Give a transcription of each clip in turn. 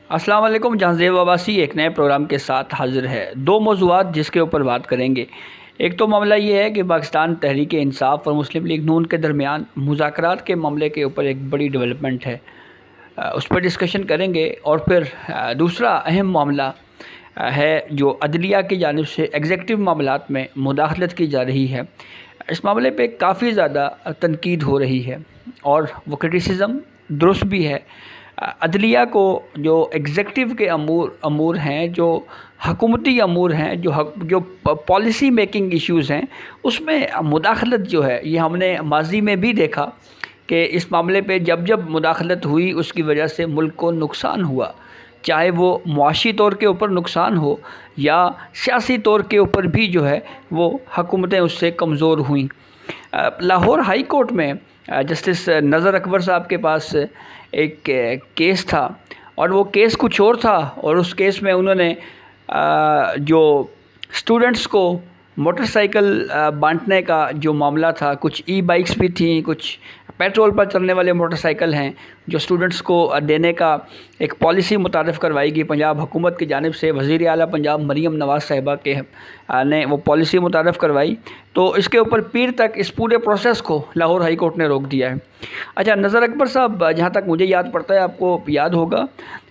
अस्सलाम वालेकुम। जहांज़ेब अब्बासी एक नए प्रोग्राम के साथ हाज़िर है। दो मौज़ूआत जिसके ऊपर बात करेंगे। एक तो मामला ये है कि पाकिस्तान तहरीक इंसाफ और मुस्लिम लीग नून के दरमियान मुज़ाकरात के मामले के ऊपर एक बड़ी डेवलपमेंट है, उस पर डिस्कशन करेंगे। और फिर दूसरा अहम मामला है जो अदलिया की जानिब से एग्जेक्टिव मामलात में मुदाखलत की जा रही है। इस मामले पे काफ़ी ज़्यादा तनकीद हो रही है और वो क्रिटिसिज़म दुरुस्त भी है। अदलिया को जो एग्जेक्टिव के अमूर हैं, जो हकूमती अमूर हैं, जो पॉलिसी मेकिंग इश्यूज़ हैं, उसमें मुदाखलत जो है, ये हमने माजी में भी देखा कि इस मामले पे जब जब मुदाखलत हुई उसकी वजह से मुल्क को नुकसान हुआ, चाहे वो मुआशी तौर के ऊपर नुकसान हो या सियासी तौर के ऊपर भी जो है वो हुकूमतें उससे कमज़ोर हुईं। लाहौर हाई कोर्ट में जस्टिस नज़र अकबर साहब के पास एक केस था और वो केस कुछ और था, और उस केस में उन्होंने जो स्टूडेंट्स को मोटरसाइकिल बांटने का जो मामला था, कुछ ई बाइक्स भी थी, कुछ पेट्रोल पर चलने वाले मोटरसाइकिल हैं जो स्टूडेंट्स को देने का एक पॉलिसी मुतारिफ़ करवाई गई पंजाब हुकूमत की जानिब से। वज़ीर आला पंजाब मरीम नवाज़ साहिबा के ने वो पॉलिसी मुतारिफ़ करवाई, तो इसके ऊपर पीर तक इस पूरे प्रोसेस को लाहौर हाई कोर्ट ने रोक दिया है। अच्छा, नज़र अकबर साहब, जहाँ तक मुझे याद पड़ता है, आपको याद होगा,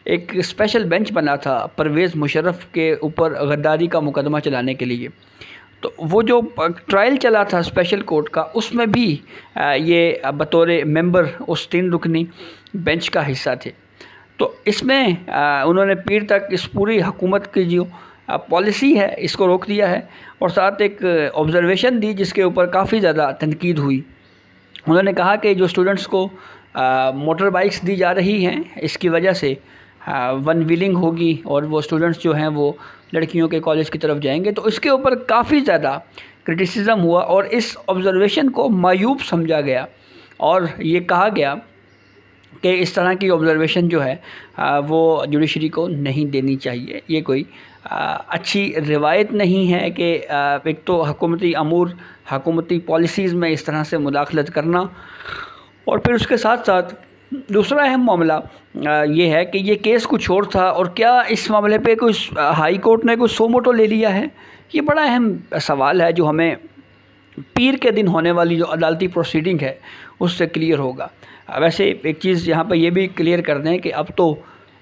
एक स्पेशल बेंच बना था परवेज़ मुशर्रफ के ऊपर गद्दारी का मुकदमा चलाने के लिए। तो वो जो ट्रायल चला था स्पेशल कोर्ट का, उसमें भी ये बतौर मेंबर उस 3 रुकनी बेंच का हिस्सा थे। तो इसमें उन्होंने पीर तक इस पूरी हुकूमत की जो पॉलिसी है इसको रोक दिया है, और साथ एक ऑब्ज़र्वेशन दी जिसके ऊपर काफ़ी ज़्यादा तनकीद हुई। उन्होंने कहा कि जो स्टूडेंट्स को मोटर बाइक्स दी जा रही हैं, इसकी वजह से वन व्हीलिंग होगी और वो स्टूडेंट्स जो हैं वो लड़कियों के कॉलेज की तरफ जाएंगे। तो इसके ऊपर काफ़ी ज़्यादा क्रिटिसिज्म हुआ और इस ऑब्ज़र्वेशन को मायूब समझा गया, और ये कहा गया कि इस तरह की ऑब्ज़र्वेशन जो है वो जुडिशरी को नहीं देनी चाहिए। ये कोई अच्छी रिवायत नहीं है कि एक तो हुकूमती अमूर, हुकूमती पॉलिसीज़ में इस तरह से मुदाखलत करना, और फिर उसके साथ साथ दूसरा अहम मामला ये है कि ये केस कुछ और था, और क्या इस मामले पे कोई हाई कोर्ट ने कोई सो मोटो ले लिया है? ये बड़ा अहम सवाल है जो हमें पीर के दिन होने वाली जो अदालती प्रोसीडिंग है उससे क्लियर होगा। वैसे एक चीज़ यहाँ पर ये भी क्लियर कर दें कि अब तो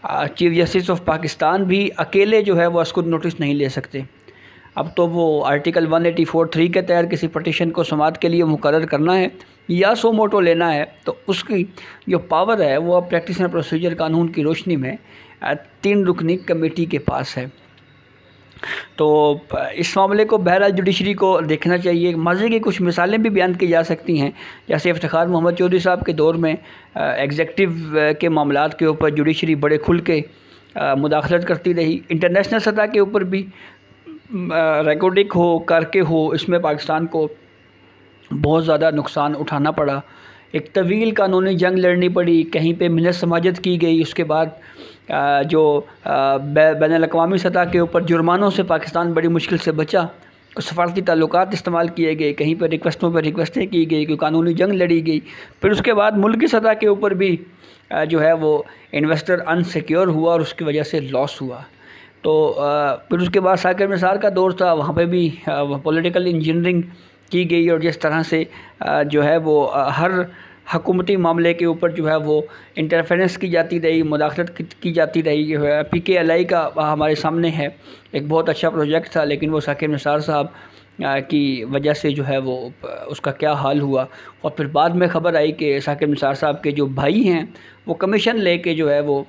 चीफ जस्टिस ऑफ पाकिस्तान भी अकेले जो है वो अस्कुद नोटिस नहीं ले सकते। अब तो वो आर्टिकल 184(3) के तहत किसी पटिशन को समाअत के लिए मुकर्रर करना है या सो मोटो लेना है, तो उसकी जो पावर है वो अब प्रैक्टिस एंड प्रोसीजर कानून की रोशनी में 3 रुकनी कमेटी के पास है। तो इस मामले को बहरहाल जुडिशरी को देखना चाहिए। मज़े की कुछ मिसालें भी बयान की जा सकती हैं, जैसे इफ्तिखार मोहम्मद चौधरी साहब के दौर में एग्जेक्टिव के मामलात के ऊपर जुडिशरी बड़े खुल के मुदाखलत करती रही। इंटरनेशनल सतह के ऊपर भी रिकॉर्डिंग हो करके हो, इसमें पाकिस्तान को बहुत ज़्यादा नुकसान उठाना पड़ा। एक तवील कानूनी जंग लड़नी पड़ी, कहीं पे मिन्नत समाजत की गई, उसके बाद जो बैनुल-अक़वामी सतह के ऊपर जुर्मानों से पाकिस्तान बड़ी मुश्किल से बचा। कुछ सफारती ताल्लुकात इस्तेमाल किए गए, कहीं पर रिक्वेस्टों पर रिक्वेस्टें की गई, कोई कानूनी जंग लड़ी गई। फिर उसके बाद मुल्क की सतह के ऊपर भी जो है वो इन्वेस्टर अनसिक्योर हुआ और उसकी वजह से लॉस हुआ। तो फिर उसके बाद साकिब निसार का दौर था, वहाँ पे भी पॉलिटिकल इंजीनियरिंग की गई, और जिस तरह से जो है वो हर हुकूमती मामले के ऊपर जो है वो इंटरफेरेंस की जाती रही, मुदाखलत की जाती रही। PKLI का हमारे सामने है, एक बहुत अच्छा प्रोजेक्ट था, लेकिन वो साकिब निसार साहब की वजह से जो है वो उसका क्या हाल हुआ। और फिर बाद में ख़बर आई कि साकिब निसार साहब के जो भाई हैं वो कमीशन लेके जो है वो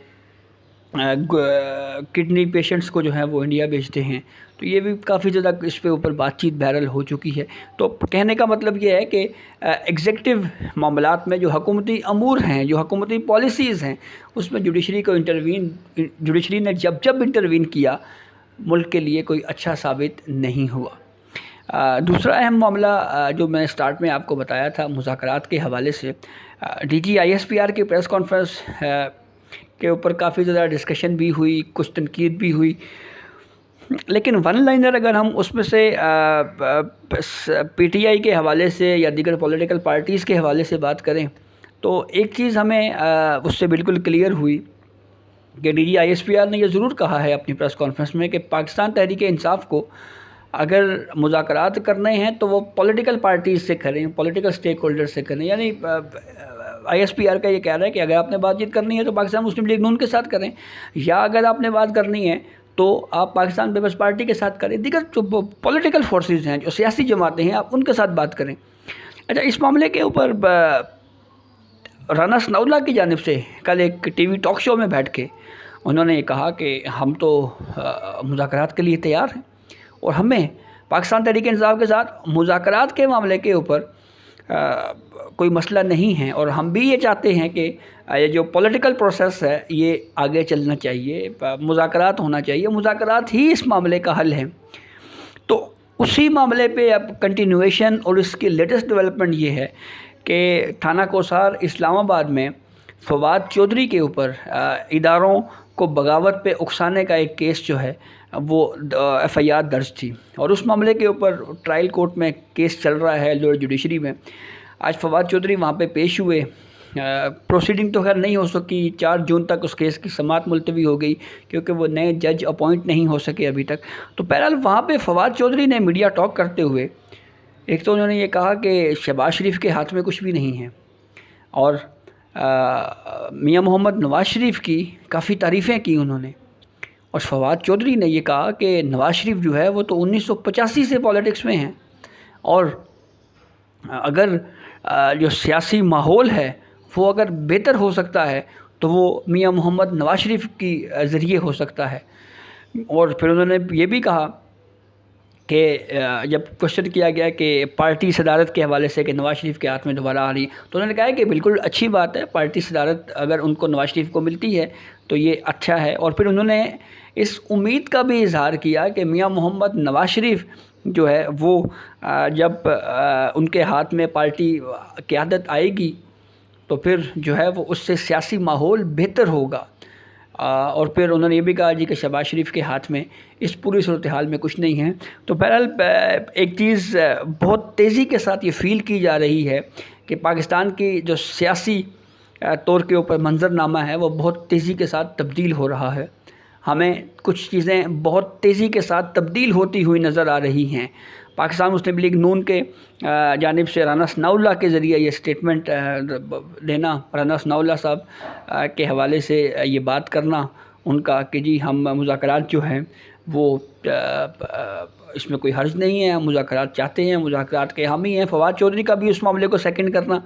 किडनी पेशेंट्स को जो है वो इंडिया भेजते हैं। तो ये भी काफ़ी ज़्यादा इस पे ऊपर बातचीत वायरल हो चुकी है। तो कहने का मतलब ये है कि एग्जेक्टिव मामलात में जो हुकूमती अमूर हैं, जो हुकूमती पॉलिसीज़ हैं, उसमें जुडिशरी ने जब जब इंटरवीन किया, मुल्क के लिए कोई अच्छा साबित नहीं हुआ। दूसरा अहम मामला जो मैंने स्टार्ट में आपको बताया था मुज़ाकरात के हवाले से, DG ISPR की प्रेस कॉन्फ्रेंस के ऊपर काफ़ी ज़्यादा डिस्कशन भी हुई, कुछ तनकीद भी हुई, लेकिन वन लाइनर अगर हम उसमें से PTI के हवाले से या दीगर पॉलिटिकल पार्टीज़ के हवाले से बात करें, तो एक चीज़ हमें उससे बिल्कुल क्लियर हुई کہ DGISPR نے یہ ضرور کہا ہے اپنی پریس کانفرنس میں کہ پاکستان تحریک انصاف کو اگر مذاکرات کرنے ہیں تو وہ پولیٹیکل پارٹیز سے کریں، پولیٹیکل سٹیک ہولڈر سے کریں. یعنی ISPR کا یہ کہہ رہا ہے کہ اگر آپ نے بات چیت کرنی ہے تو پاکستان مسلم لیگ نون کے ساتھ کریں، یا اگر آپ نے بات کرنی ہے تو آپ پاکستان پیپلز پارٹی کے ساتھ کریں، دیگر جو پولیٹیکل فورسز ہیں، جو سیاسی جماعتیں ہیں، آپ ان کے ساتھ بات کریں. اچھا، اس معاملے کے اوپر رانا ثناء اللہ کی جانب سے کل ایک ٹی وی ٹاک شو میں بیٹھ کے انہوں نے یہ کہا کہ ہم تو مذاکرات کے لیے تیار ہیں اور ہمیں پاکستان تحریک انصاف کے ساتھ مذاکرات کے معاملے کے اوپر کوئی مسئلہ نہیں ہے، اور ہم بھی یہ چاہتے ہیں کہ یہ جو پولیٹیکل پروسیس ہے یہ آگے چلنا چاہیے، مذاکرات ہونا چاہیے، مذاکرات ہی اس معاملے کا حل ہے. تو اسی معاملے پہ اب کنٹینویشن اور اس کی لیٹسٹ ڈیولپمنٹ یہ ہے کہ تھانہ کوثر اسلام آباد میں فواد چودھری کے اوپر اداروں کو بغاوت پہ اکسانے کا ایک کیس جو ہے وہ FIR درج تھی، اور اس معاملے کے اوپر ٹرائل کورٹ میں کیس چل رہا ہے لوئر جوڈیشری میں. آج فواد چودھری وہاں پہ پیش ہوئے. پروسیڈنگ تو خیر نہیں ہو سکی، 4 جون تک اس کیس کی سماعت ملتوی ہو گئی کیونکہ وہ نئے جج اپوائنٹ نہیں ہو سکے ابھی تک. تو بہرحال وہاں پہ فواد چودھری نے میڈیا ٹاک کرتے ہوئے ایک تو انہوں نے یہ کہا کہ شہباز شریف کے ہاتھ میں کچھ بھی نہیں ہے، اور میاں محمد نواز شریف کی کافی تعریفیں کی انہوں نے. اور فواد چودھری نے یہ کہا کہ نواز شریف جو ہے وہ تو 1985 سے پالیٹکس میں ہیں، اور اگر جو سیاسی ماحول ہے وہ اگر بہتر ہو سکتا ہے تو وہ میاں محمد نواز شریف کی ذریعے ہو سکتا ہے. اور پھر انہوں نے یہ بھی کہا کہ جب کوشچن کیا گیا کہ پارٹی صدارت کے حوالے سے کہ نواز شریف کے ہاتھ میں دوبارہ آ رہی، تو انہوں نے کہا کہ بالکل اچھی بات ہے، پارٹی صدارت اگر ان کو نواز شریف کو ملتی ہے تو یہ اچھا ہے. اور پھر انہوں نے اس امید کا بھی اظہار کیا کہ میاں محمد نواز شریف جو ہے وہ جب ان کے ہاتھ میں پارٹی قیادت آئے گی تو پھر جو ہے وہ اس سے سیاسی ماحول بہتر ہوگا. اور پھر انہوں نے یہ بھی کہا جی کہ شہباز شریف کے ہاتھ میں اس پوری صورتحال میں کچھ نہیں ہے. تو بہرحال ایک چیز بہت تیزی کے ساتھ یہ فیل کی جا رہی ہے کہ پاکستان کی جو سیاسی طور کے اوپر منظرنامہ ہے وہ بہت تیزی کے ساتھ تبدیل ہو رہا ہے. ہمیں کچھ چیزیں بہت تیزی کے ساتھ تبدیل ہوتی ہوئی نظر آ رہی ہیں. پاکستان مسلم لیگ نون کے جانب سے رانا ثناء اللہ کے ذریعے یہ سٹیٹمنٹ لینا، رانا ثناء اللہ صاحب کے حوالے سے یہ بات کرنا ان کا کہ جی ہم مذاکرات جو ہیں وہ اس میں کوئی حرج نہیں ہے، ہم مذاکرات چاہتے ہیں، مذاکرات کے حامی ہیں. فواد چودھری کا بھی اس معاملے کو سیکنڈ کرنا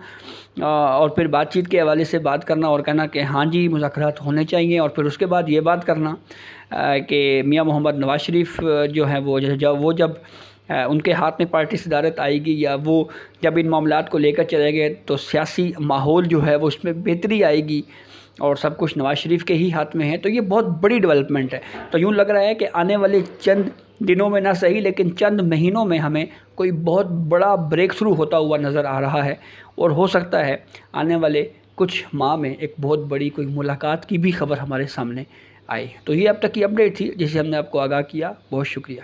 اور پھر بات چیت کے حوالے سے بات کرنا اور کہنا کہ ہاں جی مذاکرات ہونے چاہیے. اور پھر اس کے بعد یہ بات کرنا کہ میاں محمد نواز شریف جو ہیں وہ جب ان کے ہاتھ میں پارٹی صدارت آئے گی یا وہ جب ان معاملات کو لے کر چلے گئے تو سیاسی ماحول جو ہے وہ اس میں بہتری آئے گی اور سب کچھ نواز شریف کے ہی ہاتھ میں ہے. تو یہ بہت بڑی ڈیولپمنٹ ہے. تو یوں لگ رہا ہے کہ آنے والے چند دنوں میں نہ صحیح لیکن چند مہینوں میں ہمیں کوئی بہت بڑا بریک تھرو ہوتا ہوا نظر آ رہا ہے، اور ہو سکتا ہے آنے والے کچھ ماہ میں ایک بہت بڑی کوئی ملاقات کی بھی خبر ہمارے سامنے آئے. تو یہ اب تک کی اپڈیٹ تھی جسے ہم نے آپ کو آگاہ کیا. بہت شکریہ.